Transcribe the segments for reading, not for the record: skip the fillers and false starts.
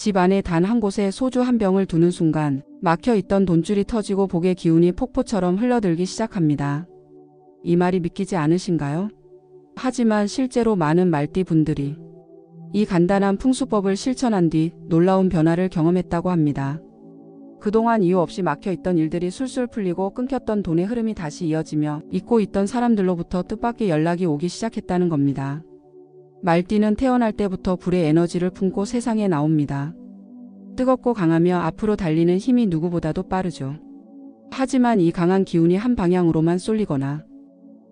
집 안에 단 한 곳에 소주 한 병을 두는 순간 막혀있던 돈줄이 터지고 복의 기운이 폭포처럼 흘러들기 시작합니다. 이 말이 믿기지 않으신가요? 하지만 실제로 많은 말띠 분들이 이 간단한 풍수법을 실천한 뒤 놀라운 변화를 경험했다고 합니다. 그동안 이유 없이 막혀있던 일들이 술술 풀리고 끊겼던 돈의 흐름이 다시 이어지며 잊고 있던 사람들로부터 뜻밖의 연락이 오기 시작했다는 겁니다. 말띠는 태어날 때부터 불의 에너지를 품고 세상에 나옵니다. 뜨겁고 강하며 앞으로 달리는 힘이 누구보다도 빠르죠. 하지만 이 강한 기운이 한 방향으로만 쏠리거나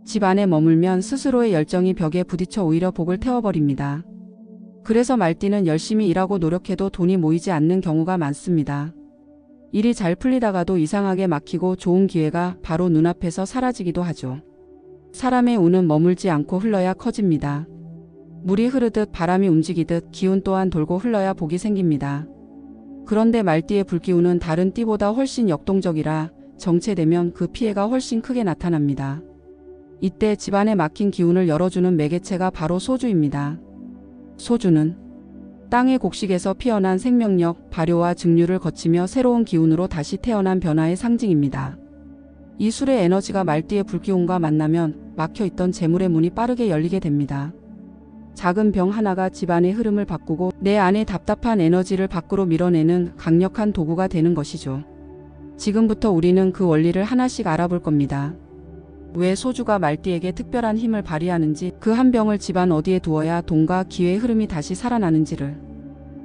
집 안에 머물면 스스로의 열정이 벽에 부딪혀 오히려 복을 태워버립니다. 그래서 말띠는 열심히 일하고 노력해도 돈이 모이지 않는 경우가 많습니다. 일이 잘 풀리다가도 이상하게 막히고 좋은 기회가 바로 눈앞에서 사라지기도 하죠. 사람의 운은 머물지 않고 흘러야 커집니다. 물이 흐르듯 바람이 움직이듯 기운 또한 돌고 흘러야 복이 생깁니다. 그런데 말띠의 불기운은 다른 띠보다 훨씬 역동적이라 정체되면 그 피해가 훨씬 크게 나타납니다. 이때 집안에 막힌 기운을 열어주는 매개체가 바로 소주입니다. 소주는 땅의 곡식에서 피어난 생명력, 발효와 증류를 거치며 새로운 기운으로 다시 태어난 변화의 상징입니다. 이 술의 에너지가 말띠의 불기운과 만나면 막혀있던 재물의 문이 빠르게 열리게 됩니다. 작은 병 하나가 집안의 흐름을 바꾸고 내 안의 답답한 에너지를 밖으로 밀어내는 강력한 도구가 되는 것이죠. 지금부터 우리는 그 원리를 하나씩 알아볼 겁니다. 왜 소주가 말띠에게 특별한 힘을 발휘하는지, 그 한 병을 집안 어디에 두어야 돈과 기회의 흐름이 다시 살아나는지를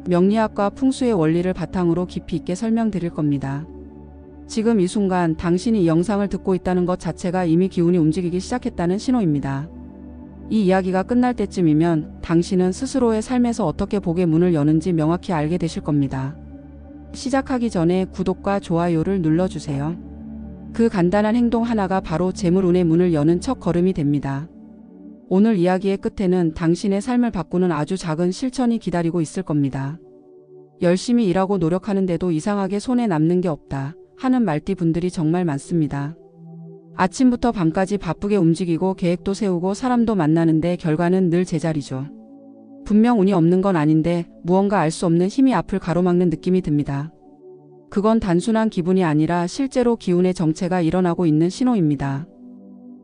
명리학과 풍수의 원리를 바탕으로 깊이 있게 설명드릴 겁니다. 지금 이 순간 당신이 이 영상을 듣고 있다는 것 자체가 이미 기운이 움직이기 시작했다는 신호입니다. 이 이야기가 끝날 때쯤이면 당신은 스스로의 삶에서 어떻게 복의 문을 여는지 명확히 알게 되실 겁니다. 시작하기 전에 구독과 좋아요를 눌러주세요. 그 간단한 행동 하나가 바로 재물운의 문을 여는 첫 걸음이 됩니다. 오늘 이야기의 끝에는 당신의 삶을 바꾸는 아주 작은 실천이 기다리고 있을 겁니다. 열심히 일하고 노력하는데도 이상하게 손에 남는 게 없다 하는 말띠 분들이 정말 많습니다. 아침부터 밤까지 바쁘게 움직이고 계획도 세우고 사람도 만나는데 결과는 늘 제자리죠. 분명 운이 없는 건 아닌데 무언가 알 수 없는 힘이 앞을 가로막는 느낌이 듭니다. 그건 단순한 기분이 아니라 실제로 기운의 정체가 일어나고 있는 신호입니다.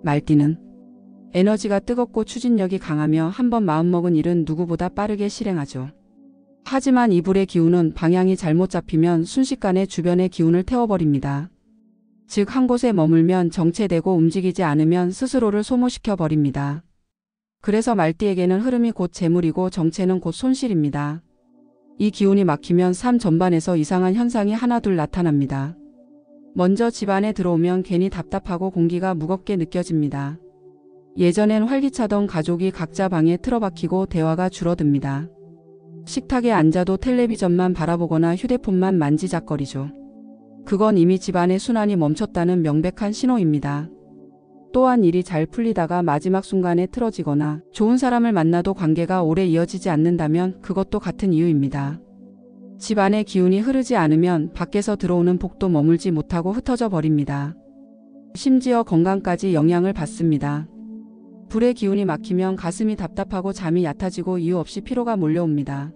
말띠는 에너지가 뜨겁고 추진력이 강하며 한번 마음먹은 일은 누구보다 빠르게 실행하죠. 하지만 이 불의 기운은 방향이 잘못 잡히면 순식간에 주변의 기운을 태워버립니다. 즉 한 곳에 머물면 정체되고 움직이지 않으면 스스로를 소모시켜 버립니다. 그래서 말띠에게는 흐름이 곧 재물이고 정체는 곧 손실입니다. 이 기운이 막히면 삶 전반에서 이상한 현상이 하나둘 나타납니다. 먼저 집 안에 들어오면 괜히 답답하고 공기가 무겁게 느껴집니다. 예전엔 활기차던 가족이 각자 방에 틀어박히고 대화가 줄어듭니다. 식탁에 앉아도 텔레비전만 바라보거나 휴대폰만 만지작거리죠. 그건 이미 집안의 순환이 멈췄다는 명백한 신호입니다. 또한 일이 잘 풀리다가 마지막 순간에 틀어지거나 좋은 사람을 만나도 관계가 오래 이어지지 않는다면 그것도 같은 이유입니다. 집 안의 기운이 흐르지 않으면 밖에서 들어오는 복도 머물지 못하고 흩어져 버립니다. 심지어 건강까지 영향을 받습니다. 불의 기운이 막히면 가슴이 답답하고 잠이 얕아지고 이유 없이 피로가 몰려옵니다.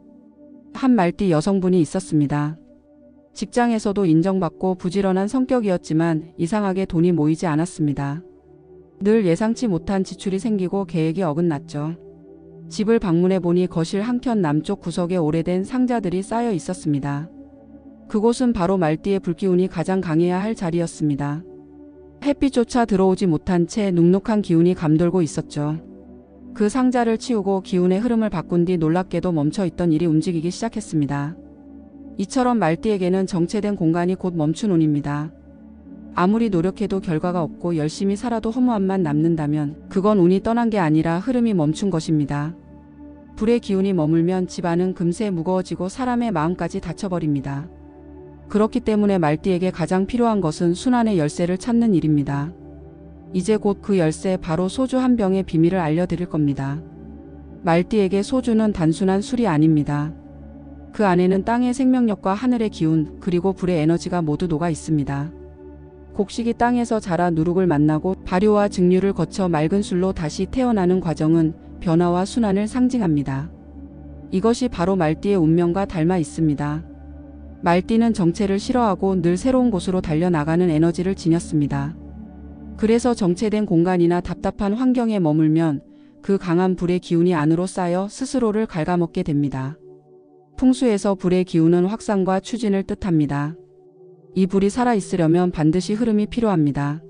한 말띠 여성분이 있었습니다. 직장에서도 인정받고 부지런한 성격이었지만 이상하게 돈이 모이지 않았습니다. 늘 예상치 못한 지출이 생기고 계획이 어긋났죠. 집을 방문해 보니 거실 한켠 남쪽 구석에 오래된 상자들이 쌓여 있었습니다. 그곳은 바로 말띠의 불기운이 가장 강해야 할 자리였습니다. 햇빛조차 들어오지 못한 채 눅눅한 기운이 감돌고 있었죠. 그 상자를 치우고 기운의 흐름을 바꾼 뒤 놀랍게도 멈춰있던 일이 움직이기 시작했습니다. 이처럼 말띠에게는 정체된 공간이 곧 멈춘 운입니다. 아무리 노력해도 결과가 없고 열심히 살아도 허무함만 남는다면 그건 운이 떠난 게 아니라 흐름이 멈춘 것입니다. 불의 기운이 머물면 집안은 금세 무거워지고 사람의 마음까지 닫혀버립니다. 그렇기 때문에 말띠에게 가장 필요한 것은 순환의 열쇠를 찾는 일입니다. 이제 곧 그 열쇠, 바로 소주 한 병의 비밀을 알려드릴 겁니다. 말띠에게 소주는 단순한 술이 아닙니다. 그 안에는 땅의 생명력과 하늘의 기운, 그리고 불의 에너지가 모두 녹아 있습니다. 곡식이 땅에서 자라 누룩을 만나고 발효와 증류를 거쳐 맑은 술로 다시 태어나는 과정은 변화와 순환을 상징합니다. 이것이 바로 말띠의 운명과 닮아 있습니다. 말띠는 정체를 싫어하고 늘 새로운 곳으로 달려나가는 에너지를 지녔습니다. 그래서 정체된 공간이나 답답한 환경에 머물면 그 강한 불의 기운이 안으로 쌓여 스스로를 갉아먹게 됩니다. 풍수에서 불의 기운은 확산과 추진을 뜻합니다. 이 불이 살아있으려면 반드시 흐름이 필요합니다.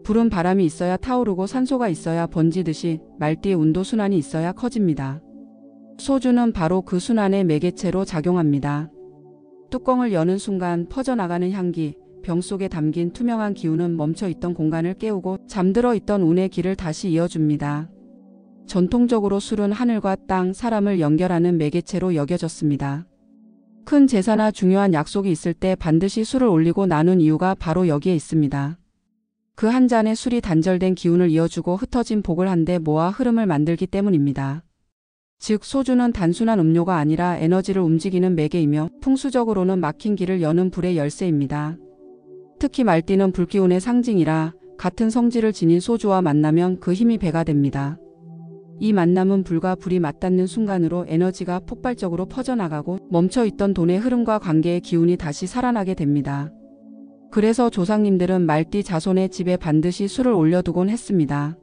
불은 바람이 있어야 타오르고 산소가 있어야 번지듯이 말띠의 운도 순환이 있어야 커집니다. 소주는 바로 그 순환의 매개체로 작용합니다. 뚜껑을 여는 순간 퍼져나가는 향기, 병 속에 담긴 투명한 기운은 멈춰있던 공간을 깨우고 잠들어 있던 운의 길을 다시 이어줍니다. 전통적으로 술은 하늘과 땅, 사람을 연결하는 매개체로 여겨졌습니다. 큰 제사나 중요한 약속이 있을 때 반드시 술을 올리고 나눈 이유가 바로 여기에 있습니다. 그 한 잔의 술이 단절된 기운을 이어주고 흩어진 복을 한데 모아 흐름을 만들기 때문입니다. 즉 소주는 단순한 음료가 아니라 에너지를 움직이는 매개이며 풍수적으로는 막힌 길을 여는 불의 열쇠입니다. 특히 말띠는 불기운의 상징이라 같은 성질을 지닌 소주와 만나면 그 힘이 배가 됩니다. 이 만남은 불과 불이 맞닿는 순간으로 에너지가 폭발적으로 퍼져나가고 멈춰있던 돈의 흐름과 관계의 기운이 다시 살아나게 됩니다. 그래서 조상님들은 말띠 자손의 집에 반드시 술을 올려두곤 했습니다.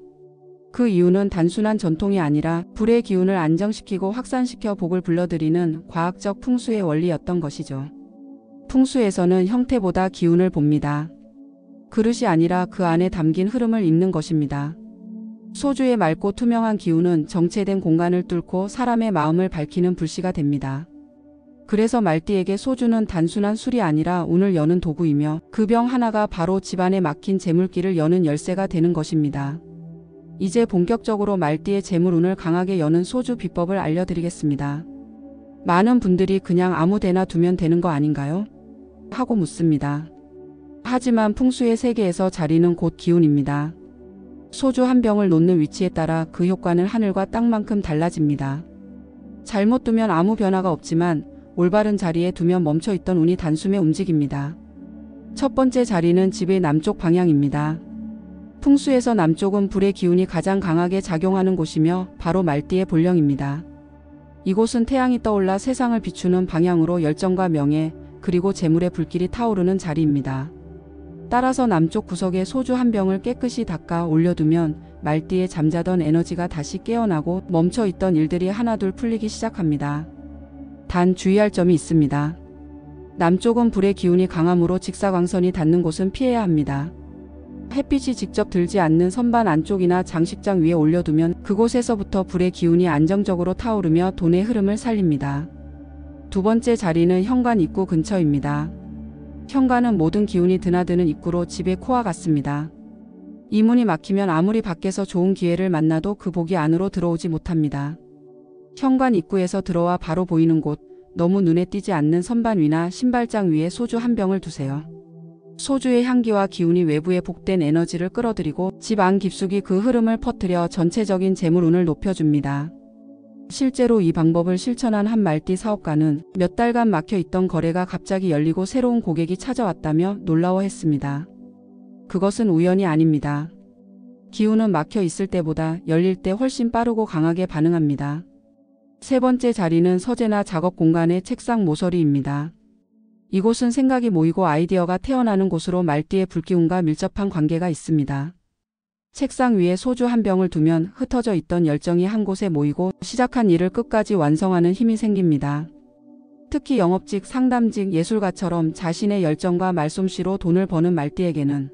그 이유는 단순한 전통이 아니라 불의 기운을 안정시키고 확산시켜 복을 불러들이는 과학적 풍수의 원리였던 것이죠. 풍수에서는 형태보다 기운을 봅니다. 그릇이 아니라 그 안에 담긴 흐름을 읽는 것입니다. 소주의 맑고 투명한 기운은 정체된 공간을 뚫고 사람의 마음을 밝히는 불씨가 됩니다. 그래서 말띠에게 소주는 단순한 술이 아니라 운을 여는 도구이며 그 병 하나가 바로 집안에 막힌 재물길을 여는 열쇠가 되는 것입니다. 이제 본격적으로 말띠의 재물운을 강하게 여는 소주 비법을 알려드리겠습니다. 많은 분들이 그냥 아무 데나 두면 되는 거 아닌가요? 하고 묻습니다. 하지만 풍수의 세계에서 자리는 곧 기운입니다. 소주 한 병을 놓는 위치에 따라 그 효과는 하늘과 땅만큼 달라집니다. 잘못 두면 아무 변화가 없지만 올바른 자리에 두면 멈춰있던 운이 단숨에 움직입니다. 첫 번째 자리는 집의 남쪽 방향입니다. 풍수에서 남쪽은 불의 기운이 가장 강하게 작용하는 곳이며 바로 말띠의 본령입니다. 이곳은 태양이 떠올라 세상을 비추는 방향으로 열정과 명예, 그리고 재물의 불길이 타오르는 자리입니다. 따라서 남쪽 구석에 소주 한 병을 깨끗이 닦아 올려두면 말띠에 잠자던 에너지가 다시 깨어나고 멈춰있던 일들이 하나둘 풀리기 시작합니다. 단 주의할 점이 있습니다. 남쪽은 불의 기운이 강하므로 직사광선이 닿는 곳은 피해야 합니다. 햇빛이 직접 들지 않는 선반 안쪽이나 장식장 위에 올려두면 그곳에서부터 불의 기운이 안정적으로 타오르며 돈의 흐름을 살립니다. 두 번째 자리는 현관 입구 근처입니다. 현관은 모든 기운이 드나드는 입구로 집의 코와 같습니다. 이 문이 막히면 아무리 밖에서 좋은 기회를 만나도 그 복이 안으로 들어오지 못합니다. 현관 입구에서 들어와 바로 보이는 곳, 너무 눈에 띄지 않는 선반 위나 신발장 위에 소주 한 병을 두세요. 소주의 향기와 기운이 외부에 복된 에너지를 끌어들이고 집 안 깊숙이 그 흐름을 퍼뜨려 전체적인 재물운을 높여줍니다. 실제로 이 방법을 실천한 한 말띠 사업가는 몇 달간 막혀있던 거래가 갑자기 열리고 새로운 고객이 찾아왔다며 놀라워했습니다. 그것은 우연이 아닙니다. 기운은 막혀 있을 때보다 열릴 때 훨씬 빠르고 강하게 반응합니다. 세 번째 자리는 서재나 작업 공간의 책상 모서리입니다. 이곳은 생각이 모이고 아이디어가 태어나는 곳으로 말띠의 불기운과 밀접한 관계가 있습니다. 책상 위에 소주 한 병을 두면 흩어져 있던 열정이 한 곳에 모이고 시작한 일을 끝까지 완성하는 힘이 생깁니다. 특히 영업직, 상담직, 예술가처럼 자신의 열정과 말솜씨로 돈을 버는 말띠에게는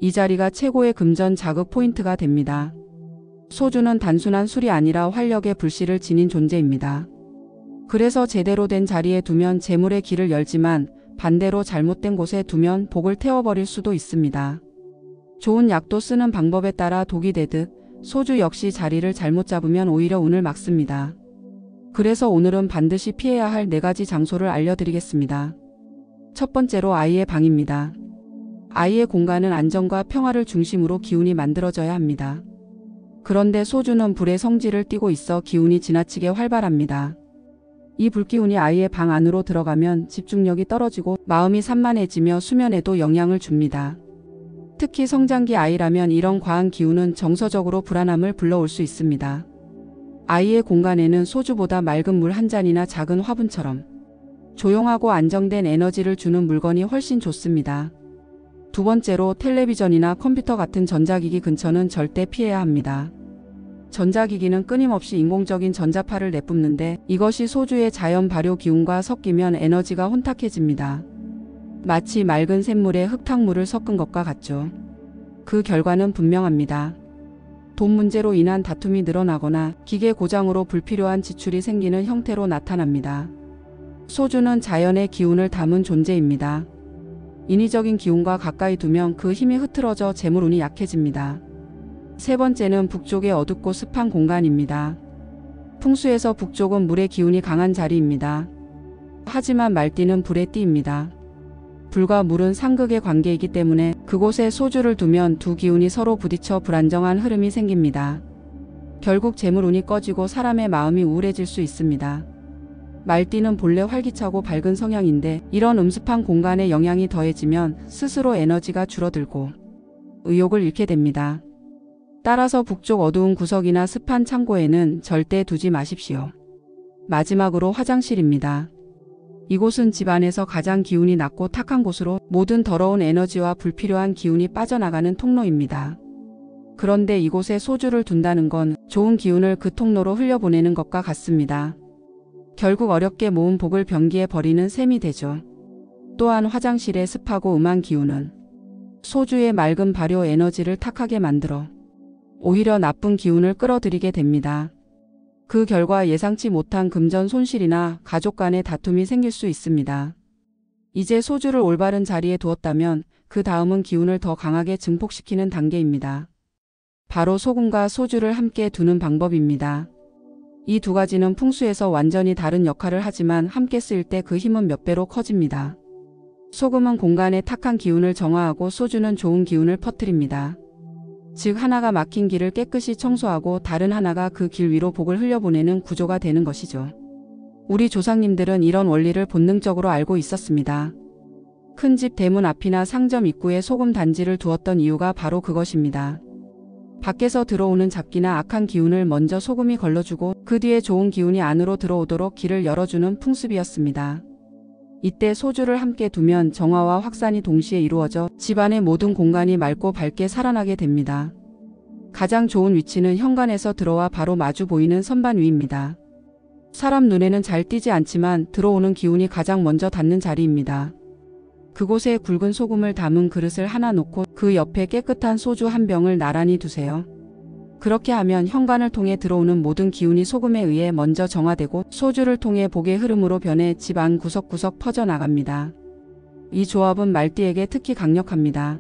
이 자리가 최고의 금전 자극 포인트가 됩니다. 소주는 단순한 술이 아니라 활력의 불씨를 지닌 존재입니다. 그래서 제대로 된 자리에 두면 재물의 길을 열지만 반대로 잘못된 곳에 두면 복을 태워버릴 수도 있습니다. 좋은 약도 쓰는 방법에 따라 독이 되듯 소주 역시 자리를 잘못 잡으면 오히려 운을 막습니다. 그래서 오늘은 반드시 피해야 할 4가지 장소를 알려드리겠습니다. 첫 번째로 아이의 방입니다. 아이의 공간은 안정과 평화를 중심으로 기운이 만들어져야 합니다. 그런데 소주는 불의 성질을 띠고 있어 기운이 지나치게 활발합니다. 이 불기운이 아이의 방 안으로 들어가면 집중력이 떨어지고 마음이 산만해지며 수면에도 영향을 줍니다. 특히 성장기 아이라면 이런 과한 기운은 정서적으로 불안함을 불러올 수 있습니다. 아이의 공간에는 소주보다 맑은 물 한 잔이나 작은 화분처럼 조용하고 안정된 에너지를 주는 물건이 훨씬 좋습니다. 두 번째로 텔레비전이나 컴퓨터 같은 전자기기 근처는 절대 피해야 합니다. 전자기기는 끊임없이 인공적인 전자파를 내뿜는데 이것이 소주의 자연 발효 기운과 섞이면 에너지가 혼탁해집니다. 마치 맑은 샘물에 흙탕물을 섞은 것과 같죠. 그 결과는 분명합니다. 돈 문제로 인한 다툼이 늘어나거나 기계 고장으로 불필요한 지출이 생기는 형태로 나타납니다. 소주는 자연의 기운을 담은 존재입니다. 인위적인 기운과 가까이 두면 그 힘이 흐트러져 재물운이 약해집니다. 세 번째는 북쪽의 어둡고 습한 공간입니다. 풍수에서 북쪽은 물의 기운이 강한 자리입니다. 하지만 말띠는 불의 띠입니다. 불과 물은 상극의 관계이기 때문에 그곳에 소주를 두면 두 기운이 서로 부딪혀 불안정한 흐름이 생깁니다. 결국 재물운이 꺼지고 사람의 마음이 우울해질 수 있습니다. 말띠는 본래 활기차고 밝은 성향인데 이런 음습한 공간에 영향이 더해지면 스스로 에너지가 줄어들고 의욕을 잃게 됩니다. 따라서 북쪽 어두운 구석이나 습한 창고에는 절대 두지 마십시오. 마지막으로 화장실입니다. 이곳은 집안에서 가장 기운이 낮고 탁한 곳으로 모든 더러운 에너지와 불필요한 기운이 빠져나가는 통로입니다. 그런데 이곳에 소주를 둔다는 건 좋은 기운을 그 통로로 흘려보내는 것과 같습니다. 결국 어렵게 모은 복을 변기에 버리는 셈이 되죠. 또한 화장실의 습하고 음한 기운은 소주의 맑은 발효 에너지를 탁하게 만들어 오히려 나쁜 기운을 끌어들이게 됩니다. 그 결과 예상치 못한 금전 손실이나 가족 간의 다툼이 생길 수 있습니다. 이제 소주를 올바른 자리에 두었다면 그 다음은 기운을 더 강하게 증폭시키는 단계입니다. 바로 소금과 소주를 함께 두는 방법입니다. 이 두 가지는 풍수에서 완전히 다른 역할을 하지만 함께 쓰일 때 그 힘은 몇 배로 커집니다. 소금은 공간의 탁한 기운을 정화하고 소주는 좋은 기운을 퍼뜨립니다. 즉 하나가 막힌 길을 깨끗이 청소하고 다른 하나가 그 길 위로 복을 흘려보내는 구조가 되는 것이죠. 우리 조상님들은 이런 원리를 본능적으로 알고 있었습니다. 큰 집 대문 앞이나 상점 입구에 소금 단지를 두었던 이유가 바로 그것입니다. 밖에서 들어오는 잡기나 악한 기운을 먼저 소금이 걸러주고 그 뒤에 좋은 기운이 안으로 들어오도록 길을 열어주는 풍습이었습니다. 이때 소주를 함께 두면 정화와 확산이 동시에 이루어져 집안의 모든 공간이 맑고 밝게 살아나게 됩니다. 가장 좋은 위치는 현관에서 들어와 바로 마주 보이는 선반 위입니다. 사람 눈에는 잘 띄지 않지만 들어오는 기운이 가장 먼저 닿는 자리입니다. 그곳에 굵은 소금을 담은 그릇을 하나 놓고 그 옆에 깨끗한 소주 한 병을 나란히 두세요. 그렇게 하면 현관을 통해 들어오는 모든 기운이 소금에 의해 먼저 정화되고 소주를 통해 복의 흐름으로 변해 집안 구석구석 퍼져나갑니다. 이 조합은 말띠에게 특히 강력합니다.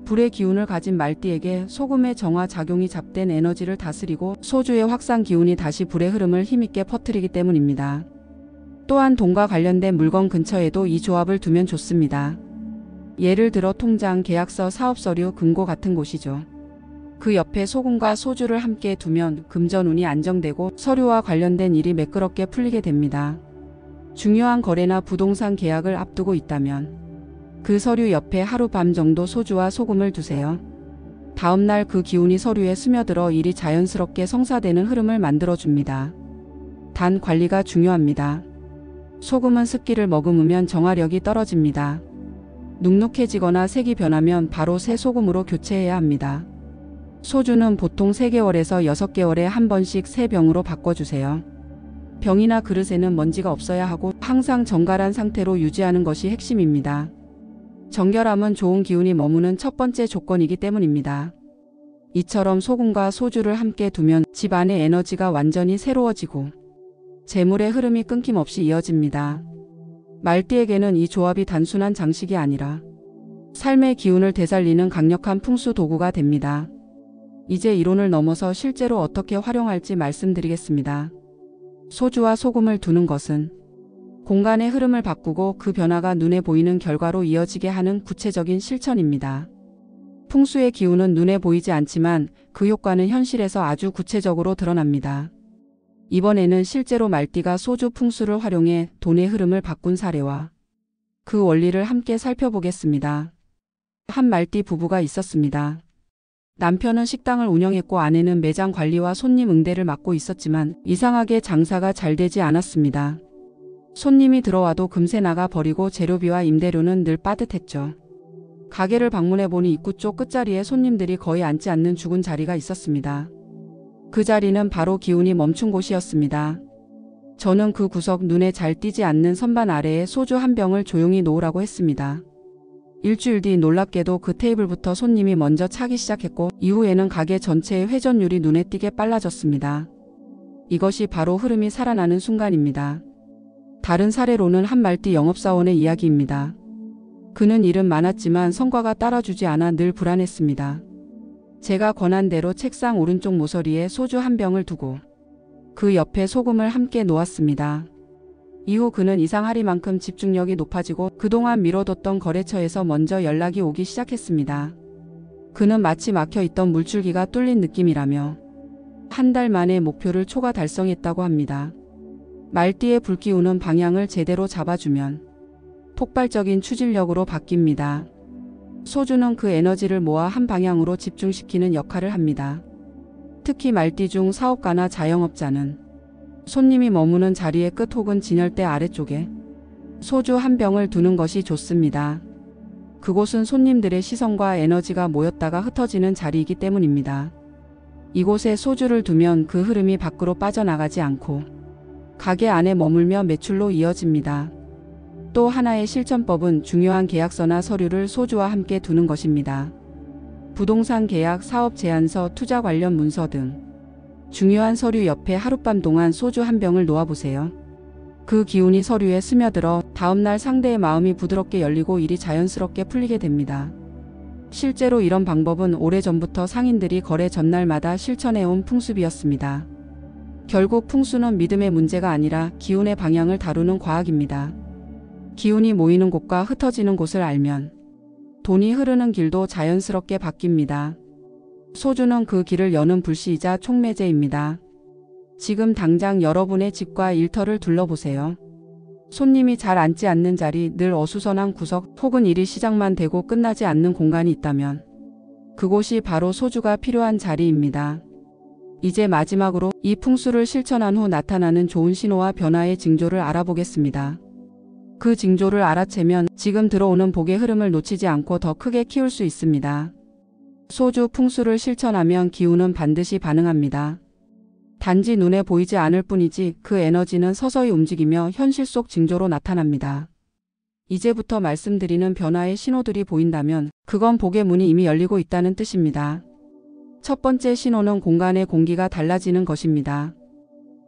불의 기운을 가진 말띠에게 소금의 정화 작용이 잡된 에너지를 다스리고 소주의 확산 기운이 다시 불의 흐름을 힘있게 퍼뜨리기 때문입니다. 또한 돈과 관련된 물건 근처에도 이 조합을 두면 좋습니다. 예를 들어 통장, 계약서, 사업서류, 금고 같은 곳이죠. 그 옆에 소금과 소주를 함께 두면 금전운이 안정되고 서류와 관련된 일이 매끄럽게 풀리게 됩니다. 중요한 거래나 부동산 계약을 앞두고 있다면 그 서류 옆에 하룻밤 정도 소주와 소금을 두세요. 다음날 그 기운이 서류에 스며들어 일이 자연스럽게 성사되는 흐름을 만들어줍니다. 단 관리가 중요합니다. 소금은 습기를 머금으면 정화력이 떨어집니다. 눅눅해지거나 색이 변하면 바로 새 소금으로 교체해야 합니다. 소주는 보통 3개월에서 6개월에 한 번씩 새 병으로 바꿔주세요. 병이나 그릇에는 먼지가 없어야 하고 항상 정갈한 상태로 유지하는 것이 핵심입니다. 정결함은 좋은 기운이 머무는 첫 번째 조건이기 때문입니다. 이처럼 소금과 소주를 함께 두면 집 안의 에너지가 완전히 새로워지고 재물의 흐름이 끊김없이 이어집니다. 말띠에게는 이 조합이 단순한 장식이 아니라 삶의 기운을 되살리는 강력한 풍수 도구가 됩니다. 이제 이론을 넘어서 실제로 어떻게 활용할지 말씀드리겠습니다. 소주와 소금을 두는 것은 공간의 흐름을 바꾸고 그 변화가 눈에 보이는 결과로 이어지게 하는 구체적인 실천입니다. 풍수의 기운은 눈에 보이지 않지만 그 효과는 현실에서 아주 구체적으로 드러납니다. 이번에는 실제로 말띠가 소주 풍수를 활용해 돈의 흐름을 바꾼 사례와 그 원리를 함께 살펴보겠습니다. 한 말띠 부부가 있었습니다. 남편은 식당을 운영했고 아내는 매장 관리와 손님 응대를 맡고 있었지만 이상하게 장사가 잘 되지 않았습니다. 손님이 들어와도 금세 나가 버리고 재료비와 임대료는 늘 빠듯했죠. 가게를 방문해보니 입구 쪽 끝자리에 손님들이 거의 앉지 않는 죽은 자리가 있었습니다. 그 자리는 바로 기운이 멈춘 곳이었습니다. 저는 그 구석 눈에 잘 띄지 않는 선반 아래에 소주 한 병을 조용히 놓으라고 했습니다. 일주일 뒤 놀랍게도 그 테이블부터 손님이 먼저 차기 시작했고 이후에는 가게 전체의 회전율이 눈에 띄게 빨라졌습니다. 이것이 바로 흐름이 살아나는 순간입니다. 다른 사례로는 한 말띠 영업사원의 이야기입니다. 그는 일은 많았지만 성과가 따라주지 않아 늘 불안했습니다. 제가 권한 대로 책상 오른쪽 모서리에 소주 한 병을 두고 그 옆에 소금을 함께 놓았습니다. 이후 그는 이상하리만큼 집중력이 높아지고 그동안 미뤄뒀던 거래처에서 먼저 연락이 오기 시작했습니다. 그는 마치 막혀있던 물줄기가 뚫린 느낌이라며 한 달 만에 목표를 초과 달성했다고 합니다. 말띠의 불기운은 방향을 제대로 잡아주면 폭발적인 추진력으로 바뀝니다. 소주는 그 에너지를 모아 한 방향으로 집중시키는 역할을 합니다. 특히 말띠 중 사업가나 자영업자는 손님이 머무는 자리의 끝 혹은 진열대 아래쪽에 소주 한 병을 두는 것이 좋습니다. 그곳은 손님들의 시선과 에너지가 모였다가 흩어지는 자리이기 때문입니다. 이곳에 소주를 두면 그 흐름이 밖으로 빠져나가지 않고 가게 안에 머물며 매출로 이어집니다. 또 하나의 실천법은 중요한 계약서나 서류를 소주와 함께 두는 것입니다. 부동산 계약, 사업 제안서, 투자 관련 문서 등 중요한 서류 옆에 하룻밤 동안 소주 한 병을 놓아보세요. 그 기운이 서류에 스며들어 다음날 상대의 마음이 부드럽게 열리고 일이 자연스럽게 풀리게 됩니다. 실제로 이런 방법은 오래전부터 상인들이 거래 전날마다 실천해온 풍습이었습니다. 결국 풍수는 믿음의 문제가 아니라 기운의 방향을 다루는 과학입니다. 기운이 모이는 곳과 흩어지는 곳을 알면 돈이 흐르는 길도 자연스럽게 바뀝니다. 소주는 그 길을 여는 불씨이자 촉매제입니다. 지금 당장 여러분의 집과 일터를 둘러보세요. 손님이 잘 앉지 않는 자리, 늘 어수선한 구석 혹은 일이 시작만 되고 끝나지 않는 공간이 있다면 그곳이 바로 소주가 필요한 자리입니다. 이제 마지막으로 이 풍수를 실천한 후 나타나는 좋은 신호와 변화의 징조를 알아보겠습니다. 그 징조를 알아채면 지금 들어오는 복의 흐름을 놓치지 않고 더 크게 키울 수 있습니다. 소주 풍수를 실천하면 기운은 반드시 반응합니다. 단지 눈에 보이지 않을 뿐이지 그 에너지는 서서히 움직이며 현실 속 징조로 나타납니다. 이제부터 말씀드리는 변화의 신호들이 보인다면 그건 복의 문이 이미 열리고 있다는 뜻입니다. 첫 번째 신호는 공간의 공기가 달라지는 것입니다.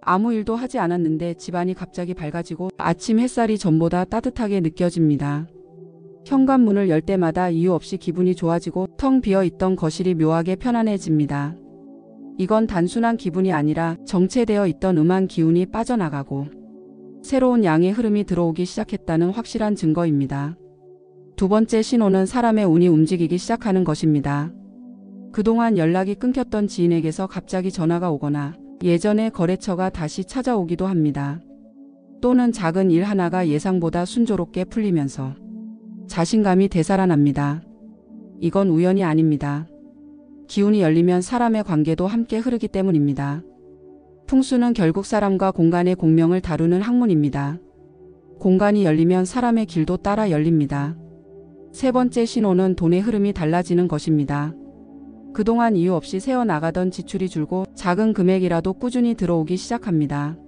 아무 일도 하지 않았는데 집안이 갑자기 밝아지고 아침 햇살이 전보다 따뜻하게 느껴집니다. 현관문을 열 때마다 이유 없이 기분이 좋아지고 텅 비어있던 거실이 묘하게 편안해집니다. 이건 단순한 기분이 아니라 정체되어 있던 음한 기운이 빠져나가고 새로운 양의 흐름이 들어오기 시작했다는 확실한 증거입니다. 두 번째 신호는 사람의 운이 움직이기 시작하는 것입니다. 그동안 연락이 끊겼던 지인에게서 갑자기 전화가 오거나 예전의 거래처가 다시 찾아오기도 합니다. 또는 작은 일 하나가 예상보다 순조롭게 풀리면서 자신감이 되살아납니다. 이건 우연이 아닙니다. 기운이 열리면 사람의 관계도 함께 흐르기 때문입니다. 풍수는 결국 사람과 공간의 공명을 다루는 학문입니다. 공간이 열리면 사람의 길도 따라 열립니다. 세 번째 신호는 돈의 흐름이 달라지는 것입니다. 그동안 이유 없이 새어나가던 지출이 줄고 작은 금액이라도 꾸준히 들어오기 시작합니다.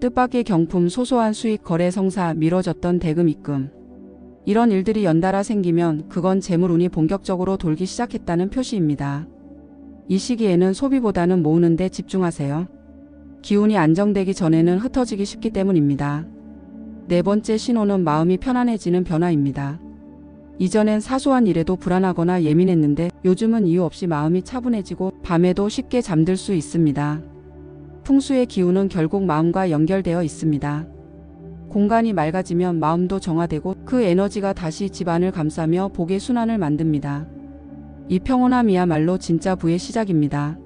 뜻밖의 경품, 소소한 수익, 거래 성사, 미뤄졌던 대금 입금. 이런 일들이 연달아 생기면 그건 재물운이 본격적으로 돌기 시작했다는 표시입니다. 이 시기에는 소비보다는 모으는 데 집중하세요. 기운이 안정되기 전에는 흩어지기 쉽기 때문입니다. 네 번째 신호는 마음이 편안해지는 변화입니다. 이전엔 사소한 일에도 불안하거나 예민했는데 요즘은 이유 없이 마음이 차분해지고 밤에도 쉽게 잠들 수 있습니다. 풍수의 기운은 결국 마음과 연결되어 있습니다. 공간이 맑아지면 마음도 정화되고 그 에너지가 다시 집안을 감싸며 복의 순환을 만듭니다. 이 평온함이야말로 진짜 부의 시작입니다.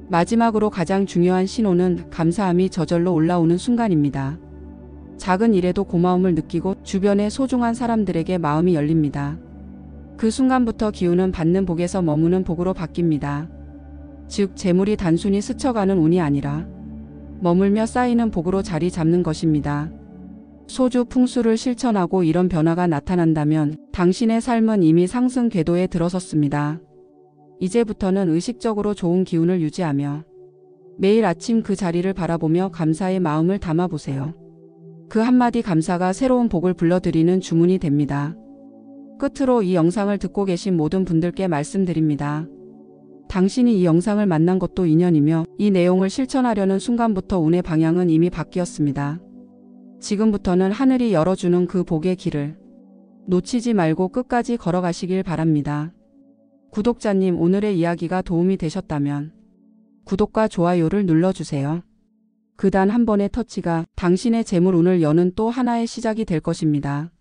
마지막으로 가장 중요한 신호는 감사함이 저절로 올라오는 순간입니다. 작은 일에도 고마움을 느끼고 주변의 소중한 사람들에게 마음이 열립니다. 그 순간부터 기운은 받는 복에서 머무는 복으로 바뀝니다. 즉 재물이 단순히 스쳐가는 운이 아니라 머물며 쌓이는 복으로 자리 잡는 것입니다. 소주 풍수를 실천하고 이런 변화가 나타난다면 당신의 삶은 이미 상승 궤도에 들어섰습니다. 이제부터는 의식적으로 좋은 기운을 유지하며 매일 아침 그 자리를 바라보며 감사의 마음을 담아보세요. 그 한마디 감사가 새로운 복을 불러들이는 주문이 됩니다. 끝으로 이 영상을 듣고 계신 모든 분들께 말씀드립니다. 당신이 이 영상을 만난 것도 인연이며 이 내용을 실천하려는 순간부터 운의 방향은 이미 바뀌었습니다. 지금부터는 하늘이 열어주는 그 복의 길을 놓치지 말고 끝까지 걸어가시길 바랍니다. 구독자님, 오늘의 이야기가 도움이 되셨다면 구독과 좋아요를 눌러주세요. 그 단 한 번의 터치가 당신의 재물 운을 여는 또 하나의 시작이 될 것입니다.